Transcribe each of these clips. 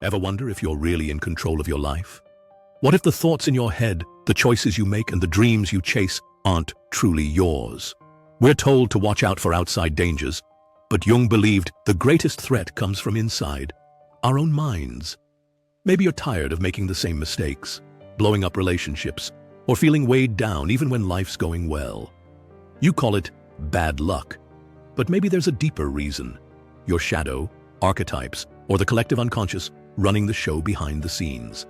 Ever wonder if you're really in control of your life? What if the thoughts in your head, the choices you make, and the dreams you chase aren't truly yours? We're told to watch out for outside dangers, but Jung believed the greatest threat comes from inside, our own minds. Maybe you're tired of making the same mistakes, blowing up relationships, or feeling weighed down even when life's going well. You call it bad luck, but maybe there's a deeper reason. Your shadow, archetypes, or the collective unconscious running the show behind the scenes.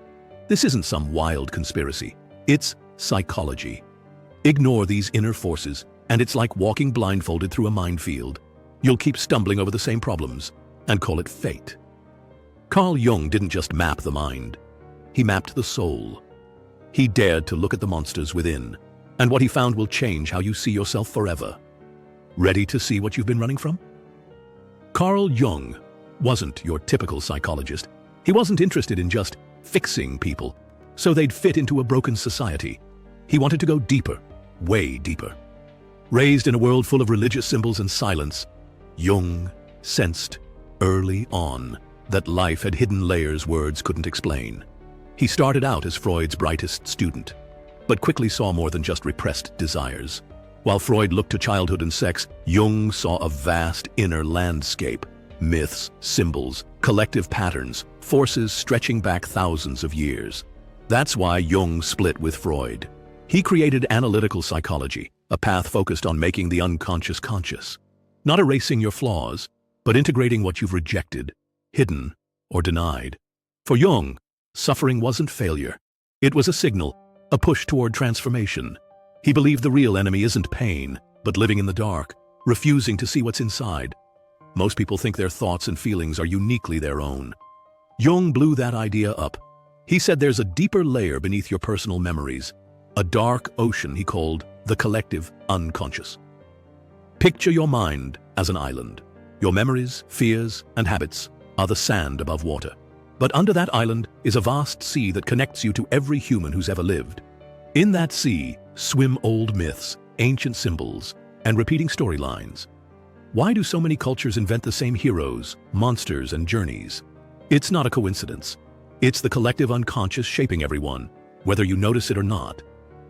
This isn't some wild conspiracy. It's psychology. Ignore these inner forces, and it's like walking blindfolded through a minefield. You'll keep stumbling over the same problems and call it fate. Carl Jung didn't just map the mind. He mapped the soul. He dared to look at the monsters within, and what he found will change how you see yourself forever. Ready to see what you've been running from? Carl Jung wasn't your typical psychologist. He wasn't interested in just fixing people so they'd fit into a broken society. He wanted to go deeper, way deeper. Raised in a world full of religious symbols and silence, Jung sensed early on that life had hidden layers words couldn't explain. He started out as Freud's brightest student, but quickly saw more than just repressed desires. While Freud looked to childhood and sex, Jung saw a vast inner landscape, myths, symbols, collective patterns, forces stretching back thousands of years. That's why Jung split with Freud. He created analytical psychology, a path focused on making the unconscious conscious. Not erasing your flaws, but integrating what you've rejected, hidden, or denied. For Jung, suffering wasn't failure. It was a signal, a push toward transformation. He believed the real enemy isn't pain, but living in the dark, refusing to see what's inside. Most people think their thoughts and feelings are uniquely their own. Jung blew that idea up. He said there's a deeper layer beneath your personal memories, a dark ocean he called the collective unconscious. Picture your mind as an island. Your memories, fears, and habits are the sand above water. But under that island is a vast sea that connects you to every human who's ever lived. In that sea swim old myths, ancient symbols, and repeating storylines. Why do so many cultures invent the same heroes, monsters, and journeys? It's not a coincidence. It's the collective unconscious shaping everyone, whether you notice it or not.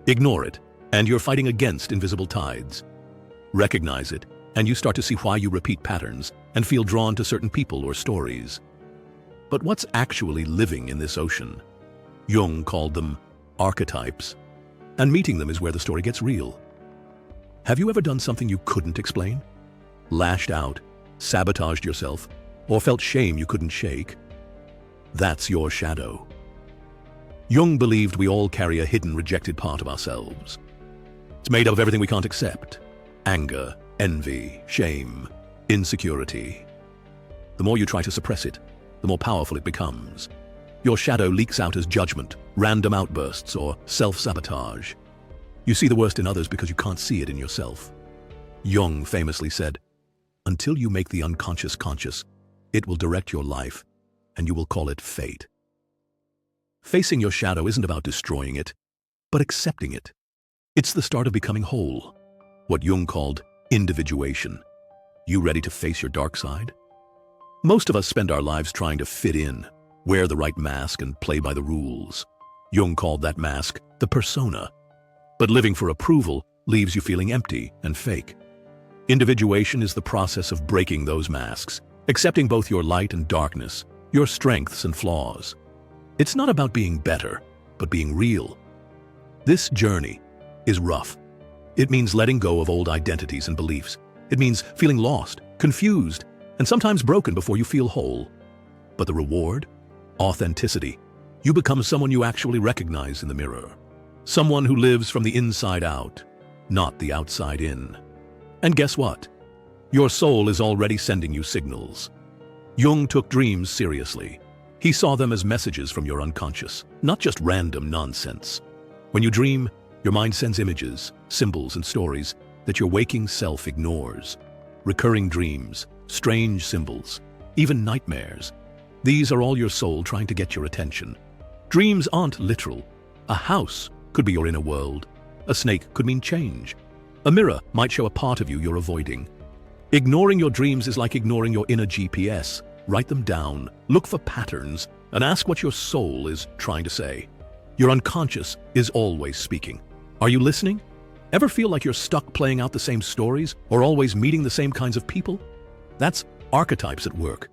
Ignore it, and you're fighting against invisible tides. Recognize it, and you start to see why you repeat patterns and feel drawn to certain people or stories. But what's actually living in this ocean? Jung called them archetypes, and meeting them is where the story gets real. Have you ever done something you couldn't explain? Lashed out, sabotaged yourself, or felt shame you couldn't shake? That's your shadow. Jung believed we all carry a hidden, rejected part of ourselves. It's made up of everything we can't accept: anger, envy, shame, insecurity. The more you try to suppress it, the more powerful it becomes. Your shadow leaks out as judgment, random outbursts, or self-sabotage. You see the worst in others because you can't see it in yourself. Jung famously said, "Until you make the unconscious conscious, it will direct your life, and you will call it fate." Facing your shadow isn't about destroying it, but accepting it. It's the start of becoming whole, what Jung called individuation. You ready to face your dark side? Most of us spend our lives trying to fit in, wear the right mask, and play by the rules. Jung called that mask the persona. But living for approval leaves you feeling empty and fake. Individuation is the process of breaking those masks, accepting both your light and darkness, your strengths and flaws. It's not about being better, but being real. This journey is rough. It means letting go of old identities and beliefs. It means feeling lost, confused, and sometimes broken before you feel whole. But the reward? Authenticity. You become someone you actually recognize in the mirror. Someone who lives from the inside out, not the outside in. And guess what? Your soul is already sending you signals. Jung took dreams seriously. He saw them as messages from your unconscious, not just random nonsense. When you dream, your mind sends images, symbols, and stories that your waking self ignores. Recurring dreams, strange symbols, even nightmares. These are all your soul trying to get your attention. Dreams aren't literal. A house could be your inner world. A snake could mean change. A mirror might show a part of you you're avoiding. Ignoring your dreams is like ignoring your inner GPS. Write them down, look for patterns, and ask what your soul is trying to say. Your unconscious is always speaking. Are you listening? Ever feel like you're stuck playing out the same stories or always meeting the same kinds of people? That's archetypes at work.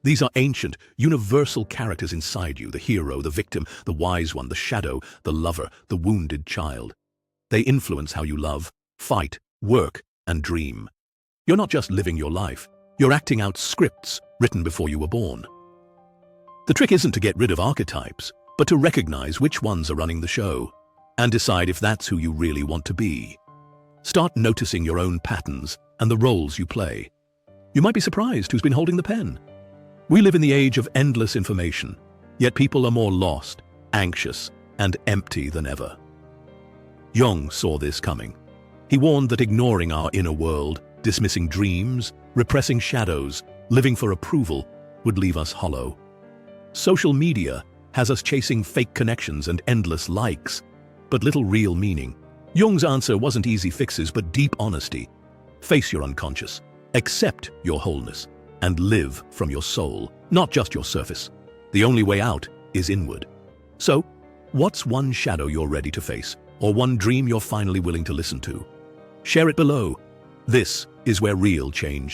These are ancient, universal characters inside you: the hero, the victim, the wise one, the shadow, the lover, the wounded child. They influence how you love, fight, work, and dream. You're not just living your life, you're acting out scripts written before you were born. The trick isn't to get rid of archetypes, but to recognize which ones are running the show, and decide if that's who you really want to be. Start noticing your own patterns and the roles you play. You might be surprised who's been holding the pen. We live in the age of endless information, yet people are more lost, anxious, and empty than ever. Jung saw this coming. He warned that ignoring our inner world, dismissing dreams, repressing shadows, living for approval, would leave us hollow. Social media has us chasing fake connections and endless likes, but little real meaning. Jung's answer wasn't easy fixes, but deep honesty. Face your unconscious, accept your wholeness, and live from your soul, not just your surface. The only way out is inward. So, what's one shadow you're ready to face, or one dream you're finally willing to listen to? Share it below. This is where real change